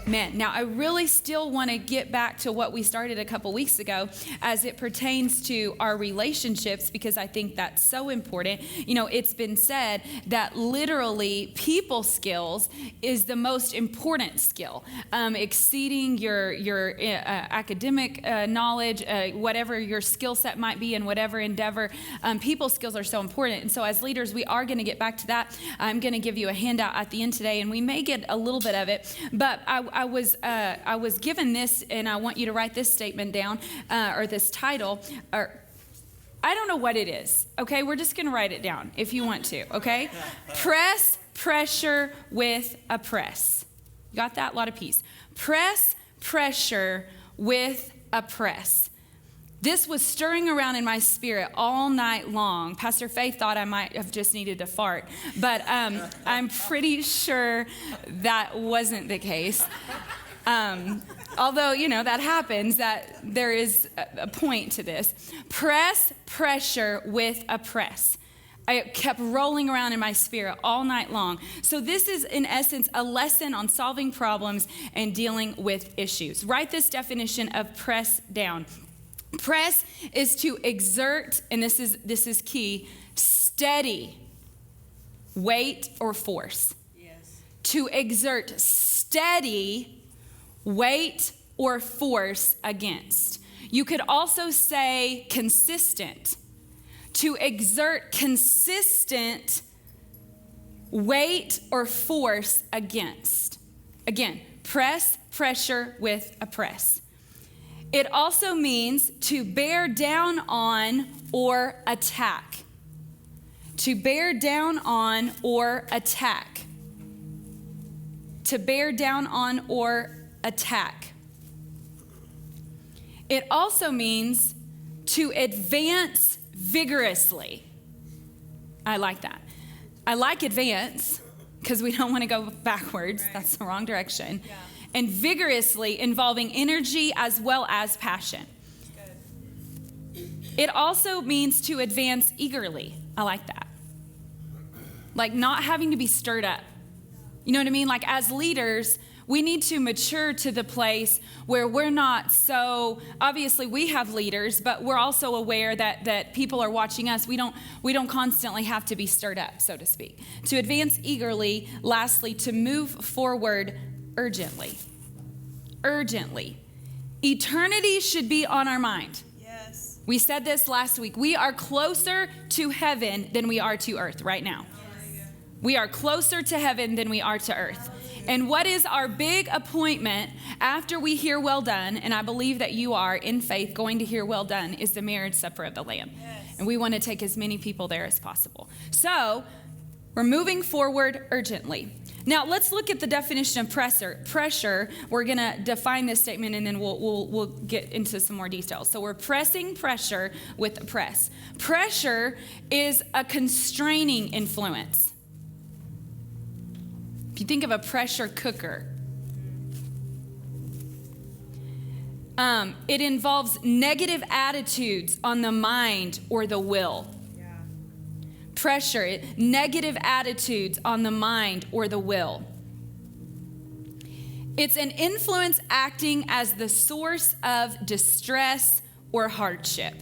Man, now I really still want to get back to what we started a couple weeks ago as it pertains to our relationships, because I think that's so important. You know, it's been said that literally people skills is the most important skill, exceeding your academic knowledge, whatever your skill set might be in whatever endeavor. People skills are so important. And so as leaders, we are going to get back to that. I'm going to give you a handout at the end today, and we may get a little bit of it, but I was given this, and I want you to write this statement down, or this title, or I don't know what it is, okay? We're just going to write it down if you want to, okay? Press pressure with a press. You got that? A lot of peace. Press pressure with a press. This was stirring around in my spirit all night long. Pastor Faith thought I might have just needed to fart, but I'm pretty sure that wasn't the case. Although, you know, that happens, that there is a point to this. Press pressure with a press. I kept rolling around in my spirit all night long. So this is, in essence, a lesson on solving problems and dealing with issues. Write this definition of press down. Press is to exert, and this is key, steady weight or force. Yes. To exert steady weight or force against. You could also say consistent. To exert consistent weight or force against. Again, press, pressure with a press. It also means to bear down on or attack. To bear down on or attack. To bear down on or attack. It also means to advance vigorously. I like that. I like advance because we don't want to go backwards. Right. That's the wrong direction. Yeah. And vigorously, involving energy as well as passion. It also means to advance eagerly. I like that. Like not having to be stirred up. You know what I mean? Like as leaders, we need to mature to the place where we're not so, obviously we have leaders, but we're also aware that people are watching us. We don't constantly have to be stirred up, so to speak. To advance eagerly, lastly, to move forward urgently. Urgently. Eternity should be on our mind. Yes. We said this last week. We are closer to heaven than we are to earth right now. Yes. We are closer to heaven than we are to earth. And what is our big appointment after we hear well done, and I believe that you are in faith going to hear well done, is the marriage supper of the Lamb. Yes. And we want to take as many people there as possible. So we're moving forward urgently. Now, let's look at the definition of pressure. We're going to define this statement, and then we'll get into some more details. So we're pressing pressure with a press. Pressure is a constraining influence. If you think of a pressure cooker, it involves negative attitudes on the mind or the will. Pressure, negative attitudes on the mind or the will. It's an influence acting as the source of distress or hardship.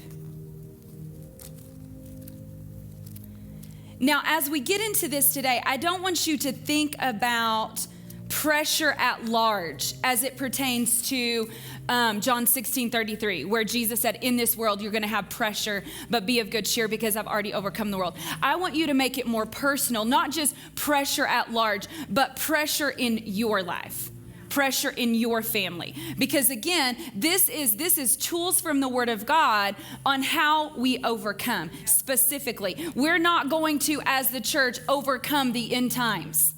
Now, as we get into this today, I don't want you to think about pressure at large as it pertains to John 16:33, where Jesus said, in this world, you're going to have pressure, but be of good cheer because I've already overcome the world. I want you to make it more personal, not just pressure at large, but pressure in your life, pressure in your family. Because again, this is tools from the Word of God on how we overcome. Specifically, we're not going to, as the church, overcome the end times.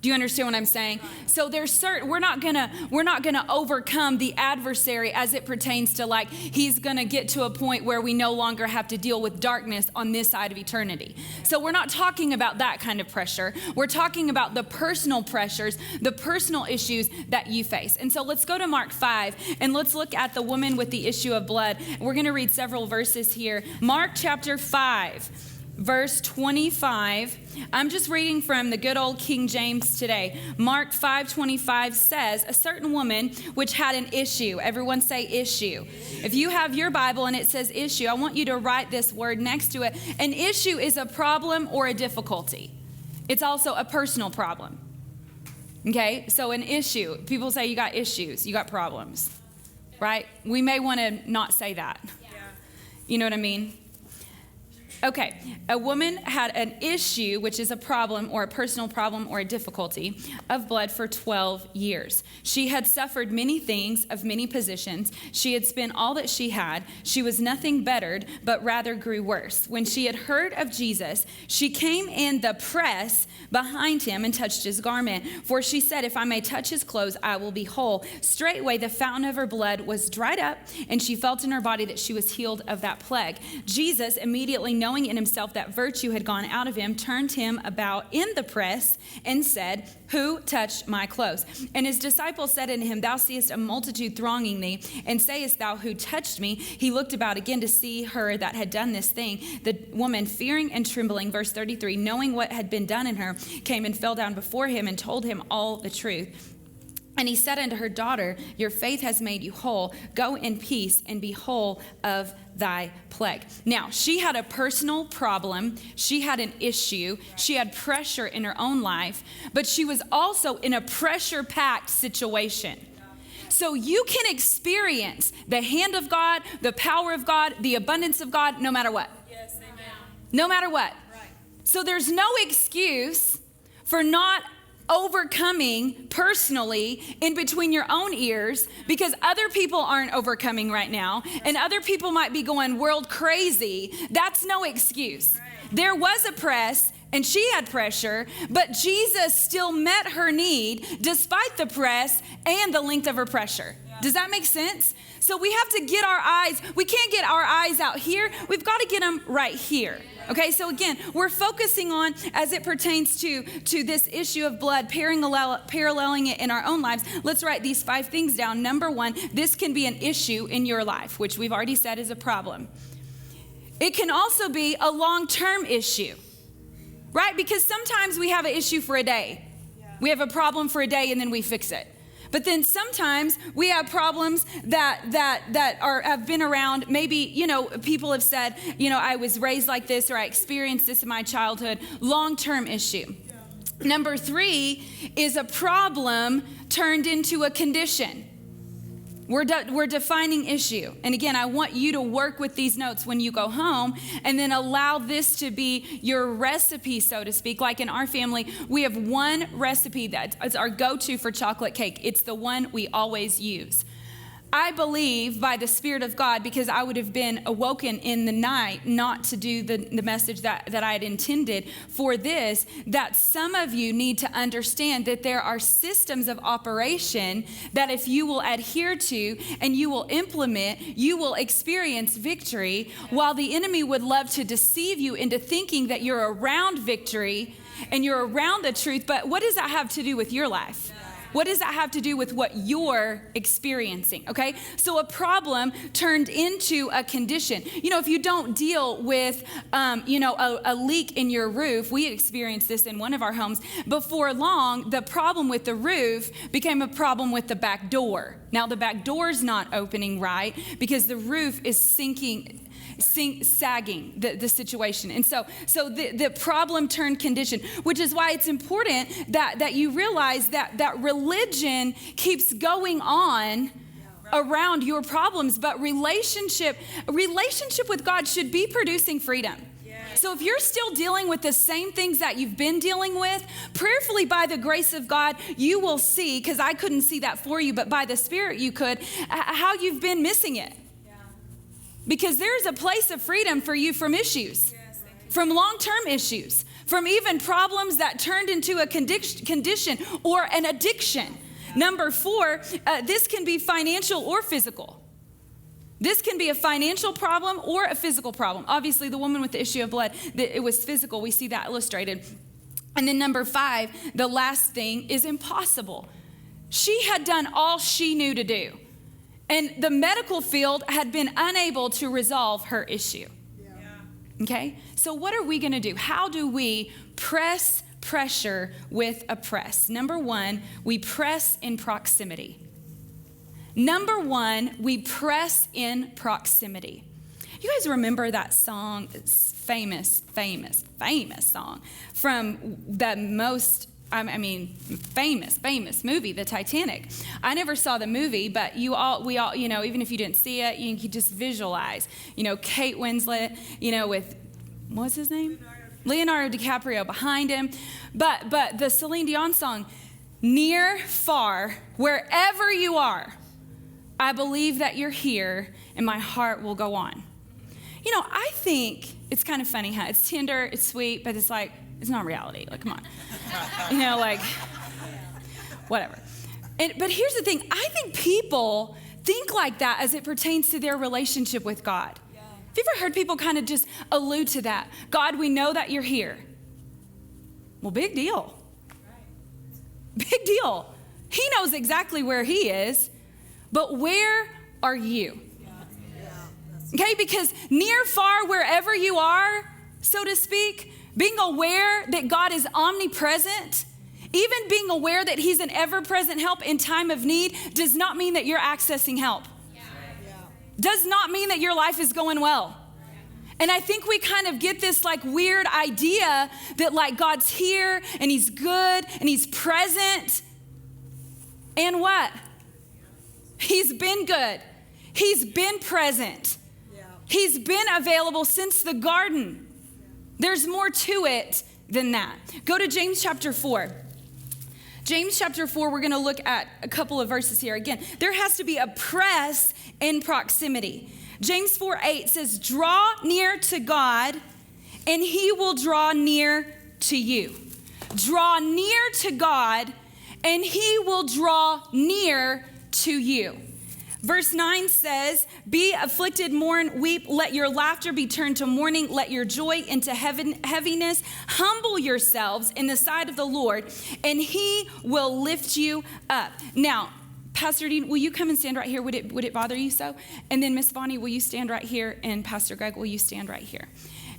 Do you understand what I'm saying? So we're not gonna overcome the adversary as it pertains to like he's gonna get to a point where we no longer have to deal with darkness on this side of eternity. So we're not talking about that kind of pressure. We're talking about the personal pressures, the personal issues that you face. And so let's go to Mark 5 and let's look at the woman with the issue of blood. We're gonna read several verses here. Mark chapter 5. verse 25. I'm just reading from the good old King James today. Mark 5:25 says, a certain woman which had an issue. Everyone say issue. If you have your Bible and it says issue, I want you to write this word next to it. An issue is a problem or a difficulty. It's also a personal problem. Okay, so an issue. People say you got issues, you got problems, right? We may want to not say that. You know what I mean? Okay, a woman had an issue, which is a problem or a personal problem or a difficulty of blood for 12 years. She had suffered many things of many positions. She had spent all that she had. She was nothing bettered, but rather grew worse. When she had heard of Jesus, she came in the press behind him and touched his garment. For she said, if I may touch his clothes, I will be whole. Straightway the fountain of her blood was dried up, and she felt in her body that she was healed of that plague. Jesus, immediately knowing in himself that virtue had gone out of him, turned him about in the press and said, who touched my clothes? And his disciples said unto him, thou seest a multitude thronging thee, and sayest thou, who touched me? He looked about again to see her that had done this thing. The woman, fearing and trembling, verse 33, knowing what had been done in her, came and fell down before him and told him all the truth. And he said unto her, daughter, your faith has made you whole. Go in peace and be whole of thy plague. Now, she had a personal problem. She had an issue. She had pressure in her own life, but she was also in a pressure-packed situation. So you can experience the hand of God, the power of God, the abundance of God, no matter what. Yes, amen. No matter what. Right. So there's no excuse for not overcoming personally in between your own ears, because other people aren't overcoming right now, and other people might be going world crazy. That's no excuse. There was a press, and she had pressure, but Jesus still met her need despite the press and the length of her pressure. Does that make sense? So we have to get our eyes, we can't get our eyes out here. We've got to get them right here. Okay, so again, we're focusing on, as it pertains to this issue of blood, paralleling it in our own lives. Let's write these 5 things down. Number 1, this can be an issue in your life, which we've already said is a problem. It can also be a long-term issue, right? Because sometimes we have an issue for a day. We have a problem for a day and then we fix it. But then sometimes we have problems that have been around. Maybe, people have said, I was raised like this, or I experienced this in my childhood. Long-term issue. Number 3 is a problem turned into a condition. We're defining issue. And again, I want you to work with these notes when you go home, and then allow this to be your recipe, so to speak. Like in our family, we have one recipe that's our go-to for chocolate cake. It's the one we always use. I believe by the Spirit of God, because I would have been awoken in the night not to do the message that I had intended for this, that some of you need to understand that there are systems of operation that if you will adhere to and you will implement, you will experience victory, while the enemy would love to deceive you into thinking that you're around victory and you're around the truth. But what does that have to do with your life? What does that have to do with what you're experiencing? Okay, so a problem turned into a condition. If you don't deal with, a leak in your roof, we experienced this in one of our homes. Before long, the problem with the roof became a problem with the back door. Now, the back door's not opening right because the roof is sagging the situation. And so the problem turned condition, which is why it's important that you realize that religion keeps going on around your problems, but relationship with God should be producing freedom. So if you're still dealing with the same things that you've been dealing with, prayerfully by the grace of God, you will see, because I couldn't see that for you, but by the Spirit you could, how you've been missing it. Because there's a place of freedom for you from issues, from long-term issues, from even problems that turned into a condition or an addiction. Number 4, this can be financial or physical. This can be a financial problem or a physical problem. Obviously, the woman with the issue of blood, it was physical. We see that illustrated. And then number 5, the last thing is impossible. She had done all she knew to do, and the medical field had been unable to resolve her issue. Okay? So what are we going to do? How do we press pressure with a press? Number one, we press in proximity. Number one, we press in proximity. You guys remember that song? It's famous song from the most, famous movie, The Titanic. I never saw the movie, but we all, even if you didn't see it, you can just visualize, Kate Winslet, with, what's his name? Leonardo DiCaprio behind him. But the Celine Dion song, near, far, wherever you are, I believe that you're here and my heart will go on. I think it's kind of funny how it's tender, it's sweet, but it's not reality. Come on. Whatever. But here's the thing. I think people think like that as it pertains to their relationship with God. Yeah. Have you ever heard people kind of just allude to that? God, we know that you're here. Well, big deal. Right. Big deal. He knows exactly where he is, but where are you? Okay, because near, far, wherever you are, so to speak, being aware that God is omnipresent, even being aware that he's an ever-present help in time of need, does not mean that you're accessing help. Does not mean that your life is going well. And I think we kind of get this weird idea that God's here and he's good and he's present. And what? He's been good. He's been present. He's been available since the garden. There's more to it than that. Go to James chapter 4. James chapter 4, we're going to look at a couple of verses here. Again, there has to be a press in proximity. James 4:8 says, draw near to God and he will draw near to you. Draw near to God and he will draw near to you. Verse 9 says, be afflicted, mourn, weep, let your laughter be turned to mourning, let your joy into heaviness. Humble yourselves in the sight of the Lord, and he will lift you up. Now, Pastor Dean, will you come and stand right here? Would it bother you so? And then Miss Bonnie, will you stand right here? And Pastor Greg, will you stand right here?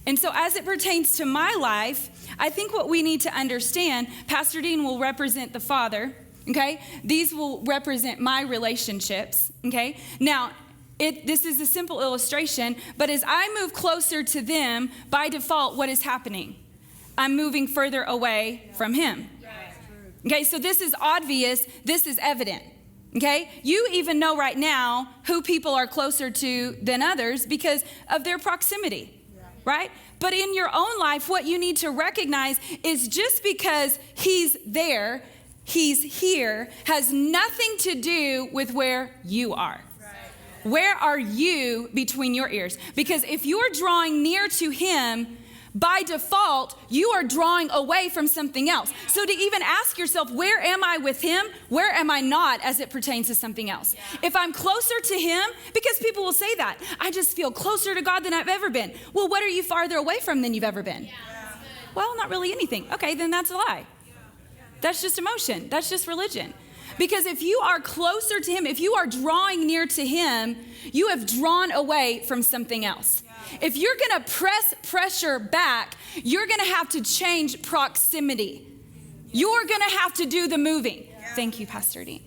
And so as it pertains to my life, I think what we need to understand, Pastor Dean will represent the Father. Okay, these will represent my relationships. Okay, now this is a simple illustration, but as I move closer to them, by default, what is happening? I'm moving further away from him. Okay, so this is obvious, this is evident. Okay, you even know right now who people are closer to than others because of their proximity, right? But in your own life, what you need to recognize is just because he's there, he's here, has nothing to do with where you are. Right. Where are you between your ears? Because if you're drawing near to him, by default, you are drawing away from something else. So to even ask yourself, where am I with him? Where am I not as it pertains to something else? Yeah. If I'm closer to him, because people will say that, I just feel closer to God than I've ever been. Well, what are you farther away from than you've ever been? Yeah. Well, not really anything. Okay, then that's a lie. That's just emotion. That's just religion. Because if you are closer to him, if you are drawing near to him, you have drawn away from something else. If you're going to press pressure back, you're going to have to change proximity. You're going to have to do the moving. Thank you, Pastor Dean.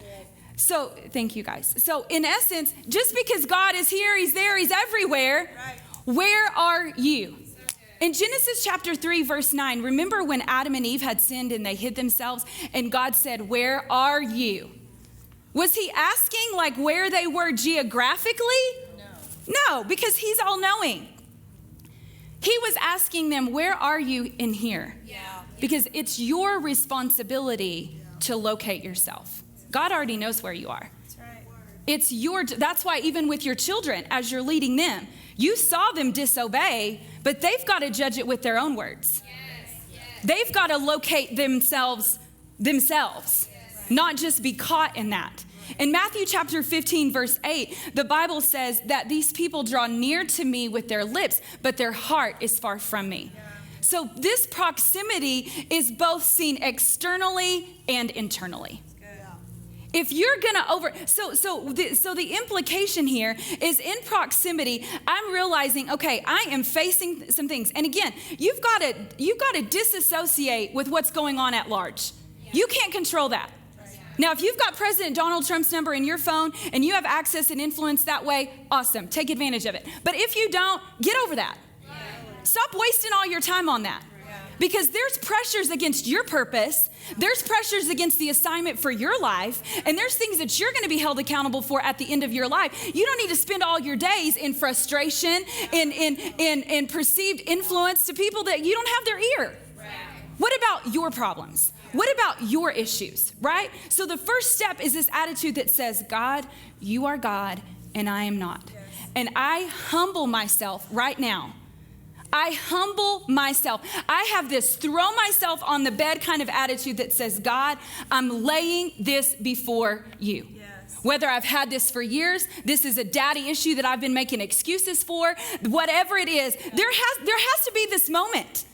So, thank you guys. So, in essence, just because God is here, he's there, he's everywhere, where are you? In Genesis chapter 3, verse 9, remember when Adam and Eve had sinned and they hid themselves and God said, where are you? Was he asking where they were geographically? No, because he's all knowing. He was asking them, where are you in here? Because it's your responsibility to locate yourself. God already knows where you are. That's why even with your children, as you're leading them, you saw them disobey, but they've got to judge it with their own words. They've got to locate themselves, not just be caught in that. In Matthew chapter 15, verse 8, the Bible says that these people draw near to me with their lips, but their heart is far from me. So this proximity is both seen externally and internally. If you're gonna so the implication here is in proximity, I'm realizing, okay, I am facing some things. And again, you've got to disassociate with what's going on at large. You can't control that. Now, if you've got President Donald Trump's number in your phone and you have access and influence that way, awesome, take advantage of it. But if you don't, get over that. Stop wasting all your time on that. Because there's pressures against your purpose, there's pressures against the assignment for your life, and there's things that you're going to be held accountable for at the end of your life. You don't need to spend all your days in frustration, in perceived influence to people that you don't have their ear. What about your problems? What about your issues, right? So the first step is this attitude that says, God, you are God and I am not. And I humble myself right now. I humble myself. I have this throw myself on the bed kind of attitude that says, God, I'm laying this before you. Yes. Whether I've had this for years, this is a daddy issue that I've been making excuses for, whatever it is, there has to be this moment.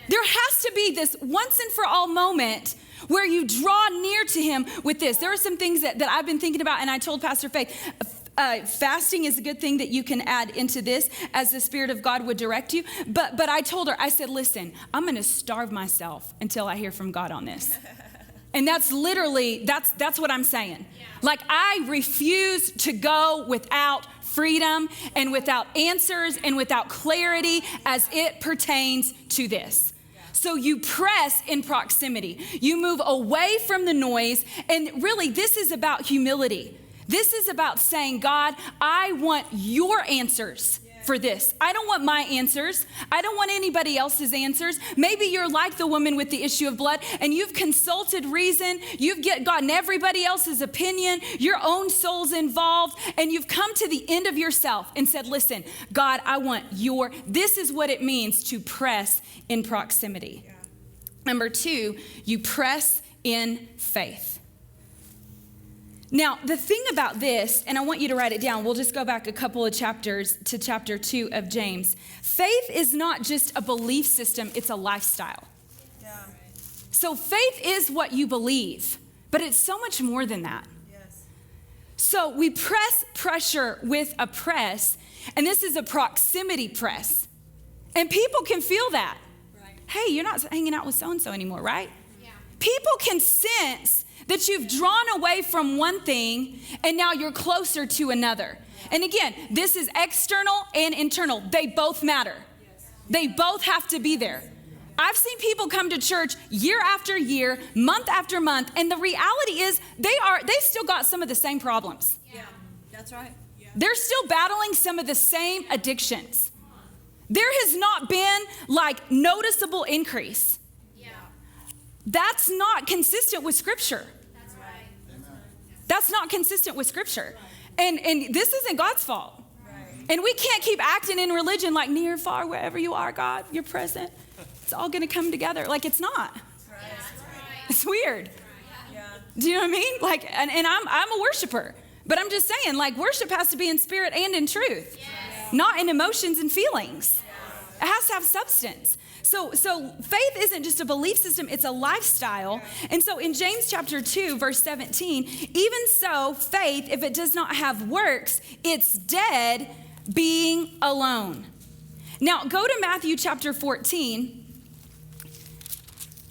There has to be this once and for all moment where you draw near to him with this. There are some things that I've been thinking about, and I told Pastor Faith, fasting is a good thing that you can add into this as the Spirit of God would direct you. But I told her, I said, listen, I'm going to starve myself until I hear from God on this. And that's literally, that's what I'm saying. Yeah. Like, I refuse to go without freedom and without answers and without clarity as it pertains to this. So you press in proximity. You move away from the noise. And really, this is about humility. This is about saying, God, I want your answers for this. I don't want my answers. I don't want anybody else's answers. Maybe you're like the woman with the issue of blood and you've consulted reason. You've gotten everybody else's opinion. Your own soul's involved and you've come to the end of yourself and said, listen, God, I want this is what it means to press in proximity. Yeah. Number 2, you press in faith. Now, the thing about this, and I want you to write it down, we'll just go back a couple of chapters to chapter 2 of James. Faith is not just a belief system, it's a lifestyle. Yeah. So faith is what you believe, but it's so much more than that. Yes. So we press pressure with a press, and this is a proximity press. And people can feel that. Right. Hey, you're not hanging out with so-and-so anymore, right? Yeah. People can sense that you've drawn away from one thing and now you're closer to another. And again, this is external and internal. They both matter. They both have to be there. I've seen people come to church year after year, month after month, and the reality is they still got some of the same problems. Yeah, that's right. Yeah. They're still battling some of the same addictions. There has not been like noticeable increase. Yeah. That's not consistent with Scripture. That's not consistent with Scripture. And this isn't God's fault. And we can't keep acting in religion like near, far, wherever you are, God, you're present. It's all going to come together. Like, it's not. It's weird. Do you know what I mean? Like, and I'm a worshiper. But I'm just saying, like, worship has to be in spirit and in truth. Not in emotions and feelings. It has to have substance. So faith isn't just a belief system, it's a lifestyle. And so in James chapter 2, verse 17, even so, faith, if it does not have works, it's dead being alone. Now, go to Matthew chapter 14,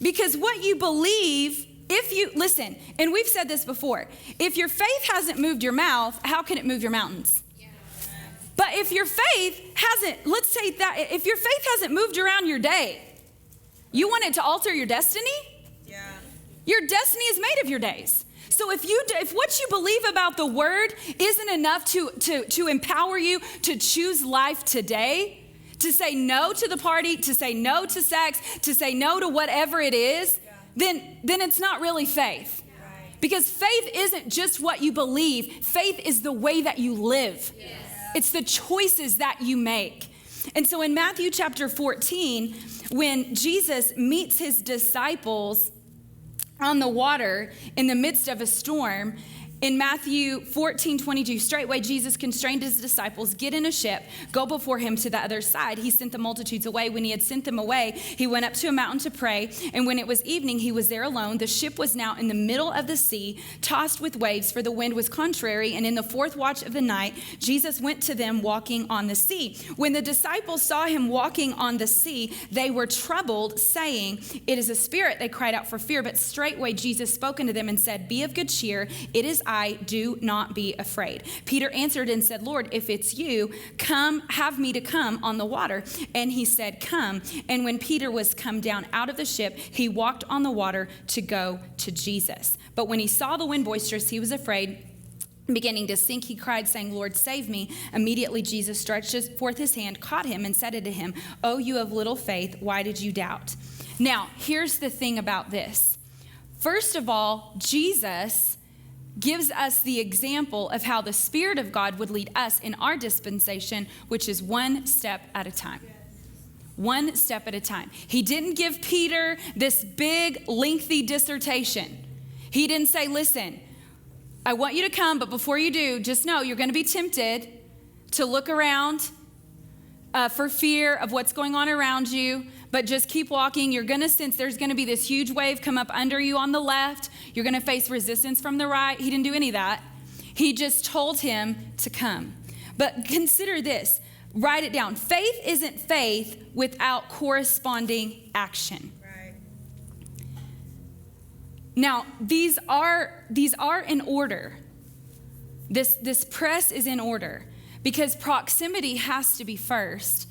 because what you believe, listen, and we've said this before, if your faith hasn't moved your mouth, how can it move your mountains? But if your faith if your faith hasn't moved around your day, you want it to alter your destiny? Yeah. Your destiny is made of your days. So if what you believe about the word isn't enough to empower you to choose life today, to say no to the party, to say no to sex, to say no to whatever it is, then it's not really faith. Because faith isn't just what you believe. Faith is the way that you live. Yes. It's the choices that you make. And so in Matthew chapter 14, when Jesus meets his disciples on the water in the midst of a storm, In Matthew 14:22, straightway Jesus constrained his disciples, get in a ship, go before him to the other side. He sent the multitudes away. When he had sent them away, he went up to a mountain to pray. And when it was evening, he was there alone. The ship was now in the middle of the sea, tossed with waves, for the wind was contrary. And in the fourth watch of the night, Jesus went to them walking on the sea. When the disciples saw him walking on the sea, they were troubled, saying, it is a spirit. They cried out for fear. But straightway Jesus spoke unto them and said, be of good cheer. It is I, do not be afraid. Peter answered and said, Lord, if it's you, come, have me to come on the water. And he said, come. And when Peter was come down out of the ship, he walked on the water to go to Jesus. But when he saw the wind boisterous, he was afraid. Beginning to sink, he cried, saying, Lord, save me. Immediately Jesus stretched forth his hand, caught him, and said to him, oh, you of little faith, why did you doubt? Now, here's the thing about this. First of all, Jesus gives us the example of how the Spirit of God would lead us in our dispensation, which is one step at a time. One step at a time. He didn't give Peter this big, lengthy dissertation. He didn't say, listen, I want you to come, but before you do, just know you're going to be tempted to look around for fear of what's going on around you. But just keep walking. You're going to sense there's going to be this huge wave come up under you on the left. You're going to face resistance from the right. He didn't do any of that. He just told him to come. But consider this. Write it down. Faith isn't faith without corresponding action. Right. Now, these are in order. This press is in order because proximity has to be first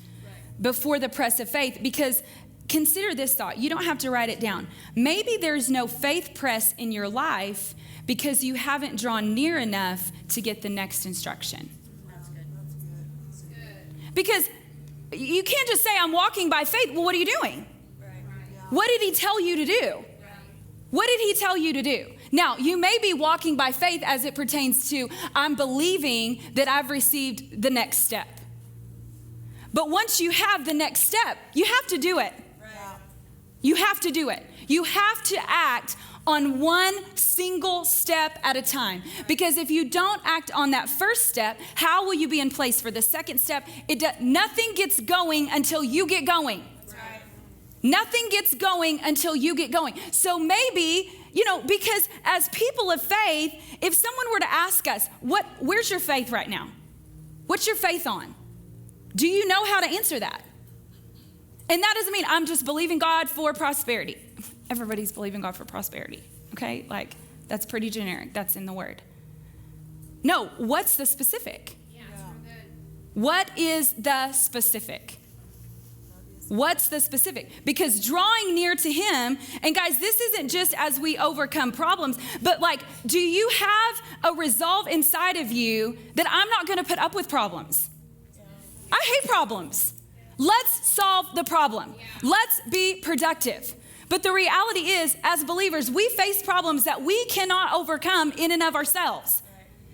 before the press of faith. Because consider this thought. You don't have to write it down. Maybe there's no faith press in your life because you haven't drawn near enough to get the next instruction. That's good. That's good. Because you can't just say, I'm walking by faith. Well, what are you doing? Right. Yeah. What did he tell you to do? Right. What did he tell you to do? Now, you may be walking by faith as it pertains to, I'm believing that I've received the next step. But once you have the next step, you have to do it. Right. You have to do it. You have to act on one single step at a time. Because if you don't act on that first step, how will you be in place for the second step? Nothing gets going until you get going. Right. Nothing gets going until you get going. So maybe, because as people of faith, if someone were to ask us, where's your faith right now? What's your faith on? Do you know how to answer that? And that doesn't mean I'm just believing God for prosperity. Everybody's believing God for prosperity, okay? Like, that's pretty generic. That's in the word. No, what's the specific? Yeah. Good. What is the specific? What's the specific? Because drawing near to him, and guys, this isn't just as we overcome problems, but like, do you have a resolve inside of you that I'm not going to put up with problems? I hate problems. Let's solve the problem. Let's be productive. But the reality is, as believers, we face problems that we cannot overcome in and of ourselves.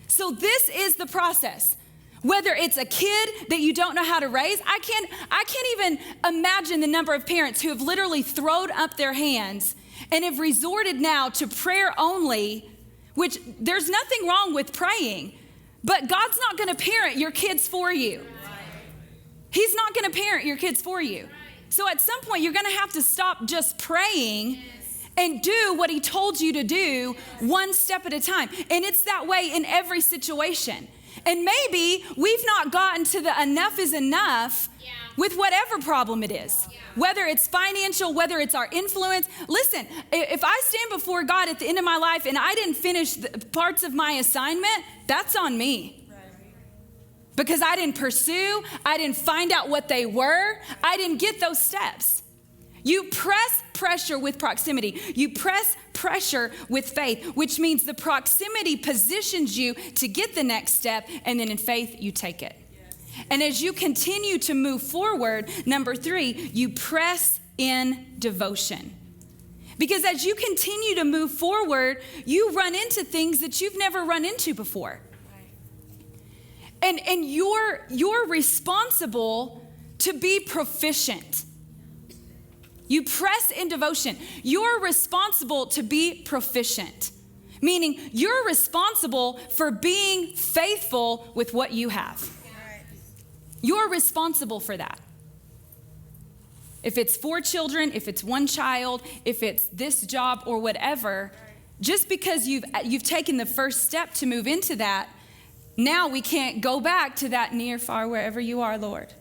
So this is the process. Whether it's a kid that you don't know how to raise, I can't even imagine the number of parents who have literally thrown up their hands and have resorted now to prayer only, which there's nothing wrong with praying, but God's not going to parent your kids for you. He's not going to parent your kids for you. So at some point, you're going to have to stop just praying and do what he told you to do one step at a time. And it's that way in every situation. And maybe we've not gotten to the enough is enough with whatever problem it is. Whether it's financial, whether it's our influence. Listen, if I stand before God at the end of my life and I didn't finish the parts of my assignment, that's on me. Because I didn't pursue, I didn't find out what they were, I didn't get those steps. You press pressure with proximity. You press pressure with faith, which means the proximity positions you to get the next step, and then in faith, you take it. Yes. And as you continue to move forward, number 3, you press in devotion. Because as you continue to move forward, you run into things that you've never run into before. And you're responsible to be proficient. You press in devotion. You're responsible to be proficient. Meaning you're responsible for being faithful with what you have. You're responsible for that. If it's 4 children, if it's 1 child, if it's this job or whatever, just because you've taken the first step to move into that, now we can't go back to that near, far, wherever you are, Lord.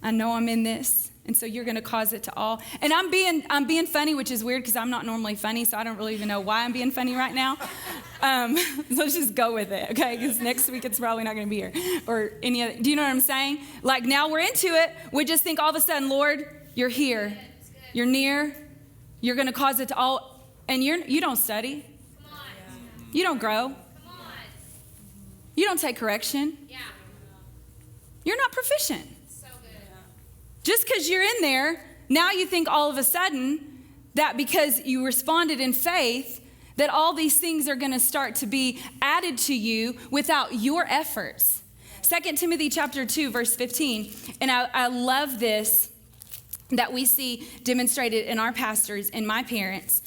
I know I'm in this, and so you're going to cause it to all. And I'm being funny, which is weird because I'm not normally funny, so I don't really even know why I'm being funny right now. Let's just go with it, okay? Because next week it's probably not going to be here or any other. Do you know what I'm saying? Like now we're into it. We just think all of a sudden, Lord, you're here, you're near, you're going to cause it to all, and you don't study, you don't grow, you don't take correction, you're not proficient. Just because you're in there, now you think all of a sudden that because you responded in faith, that all these things are going to start to be added to you without your efforts. 2 Timothy chapter 2, verse 15, and I love this, that we see demonstrated in our pastors and my parents.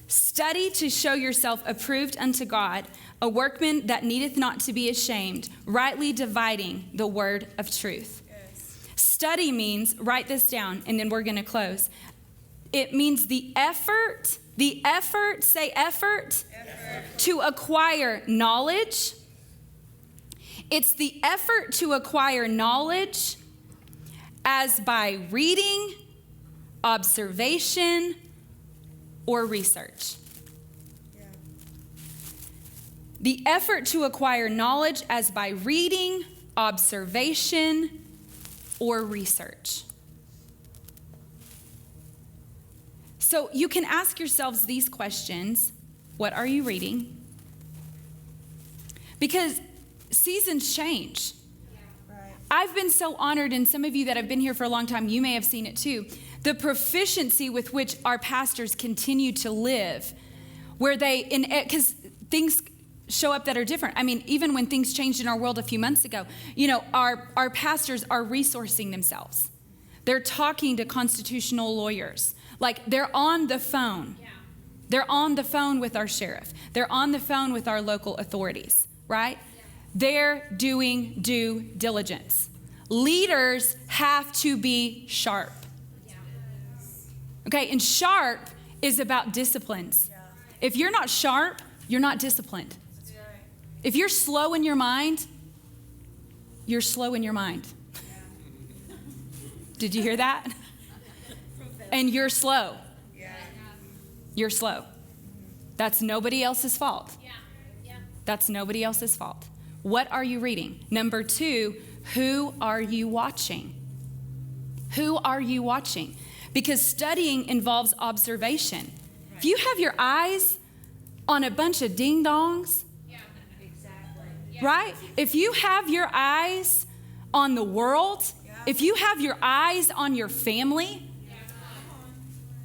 Study to show yourself approved unto God, a workman that needeth not to be ashamed, rightly dividing the word of truth. Yes. Study means, write this down, and then we're going to close. It means the effort, say effort, to acquire knowledge. It's the effort to acquire knowledge as by reading, observation, or research. Yeah. The effort to acquire knowledge as by reading, observation, or research. So you can ask yourselves these questions. What are you reading? Because seasons change. I've been so honored, and some of you that have been here for a long time, you may have seen it too, the proficiency with which our pastors continue to live, where because things show up that are different. I mean, even when things changed in our world a few months ago, our pastors are resourcing themselves. They're talking to constitutional lawyers. Like they're on the phone. Yeah. They're on the phone with our sheriff. They're on the phone with our local authorities, right? They're doing due diligence. Leaders have to be sharp. Okay, and sharp is about disciplines. If you're not sharp, you're not disciplined. If you're slow in your mind, you're slow in your mind. Did you hear that? And you're slow. You're slow. That's nobody else's fault. That's nobody else's fault. What are you reading? Number 2, who are you watching? Who are you watching? Because studying involves observation. Right. If you have your eyes on a bunch of ding-dongs, right? If you have your eyes on the world, if you have your eyes on your family,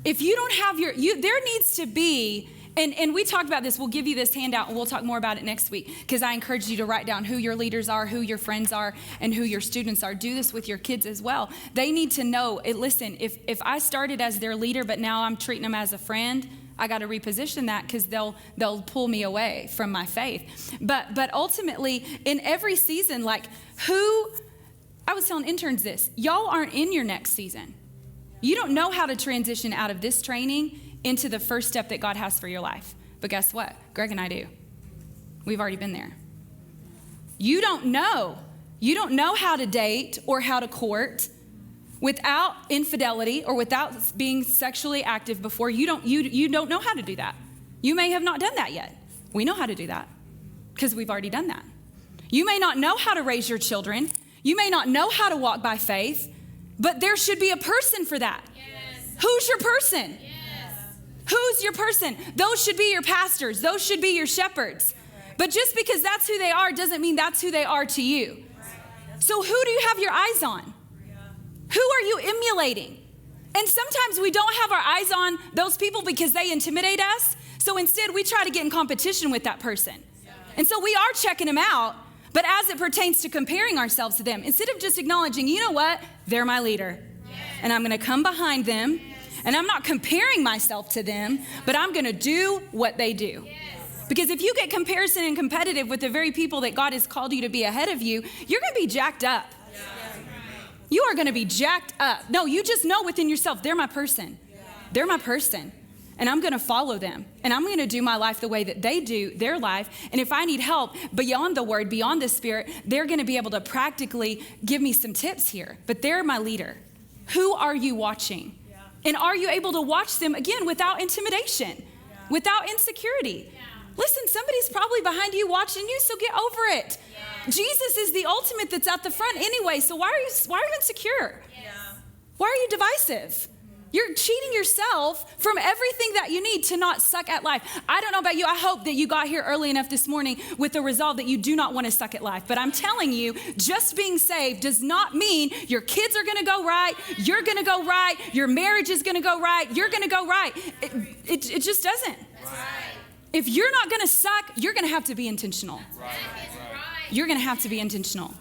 if you don't have there needs to be, and we talked about this, we'll give you this handout and we'll talk more about it next week, because I encourage you to write down who your leaders are, who your friends are, and who your students are. Do this with your kids as well. They need to know, listen, if I started as their leader, but now I'm treating them as a friend, I got to reposition that, because they'll pull me away from my faith. But ultimately, in every season, like I was telling interns this, y'all aren't in your next season. You don't know how to transition out of this training into the first step that God has for your life. But guess what? Greg and I do. We've already been there. You don't know. You don't know how to date or how to court without infidelity or without being sexually active before. You don't know how to do that. You may have not done that yet. We know how to do that because we've already done that. You may not know how to raise your children. You may not know how to walk by faith, but there should be a person for that. Yes. Who's your person? Yes. Who's your person? Those should be your pastors. Those should be your shepherds. Right. But just because that's who they are doesn't mean that's who they are to you. Right. So who do you have your eyes on? Yeah. Who are you emulating? And sometimes we don't have our eyes on those people because they intimidate us. So instead we try to get in competition with that person. Yeah. And so we are checking them out. But as it pertains to comparing ourselves to them, instead of just acknowledging, you know what, they're my leader. Yes. And I'm going to come behind them. Yes. And I'm not comparing myself to them, but I'm going to do what they do. Yes. Because if you get comparison and competitive with the very people that God has called you to be ahead of you, you're going to be jacked up. You are going to be jacked up. No, you just know within yourself, they're my person. They're my person. And I'm going to follow them. And I'm going to do my life the way that they do their life. And if I need help beyond the word, beyond the spirit, they're going to be able to practically give me some tips here. But they're my leader. Who are you watching? And are you able to watch them, again, without intimidation, without insecurity? Listen, somebody's probably behind you watching you, so get over it. Jesus is the ultimate that's at the front anyway, so why are you insecure? Why are you divisive? You're cheating yourself from everything that you need to not suck at life. I don't know about you. I hope that you got here early enough this morning with the resolve that you do not want to suck at life. But I'm telling you, just being saved does not mean your kids are going to go right. You're going to go right. Your marriage is going to go right. You're going to go right. It just doesn't. If you're not going to suck, you're going to have to be intentional. You're going to have to be intentional.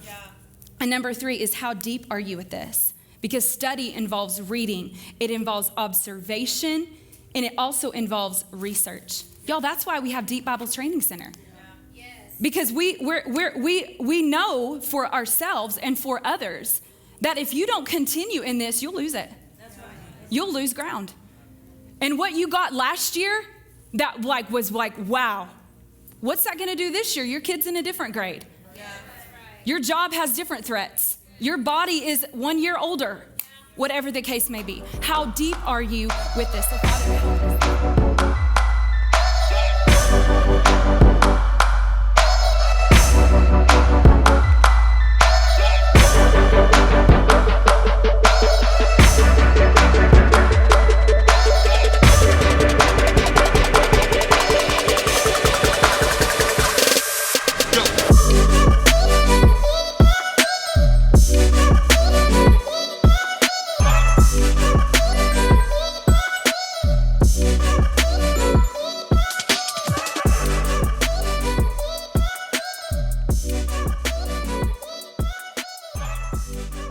And number 3 is, how deep are you with this? Because study involves reading, it involves observation, and it also involves research. Y'all, that's why we have Deep Bible Training Center. Because we know for ourselves and for others that if you don't continue in this, you'll lose it. You'll lose ground. And what you got last year, that was like, wow, what's that going to do this year? Your kid's in a different grade. Your job has different threats. Your body is 1 year older, whatever the case may be. How deep are you with this? So Father, help us.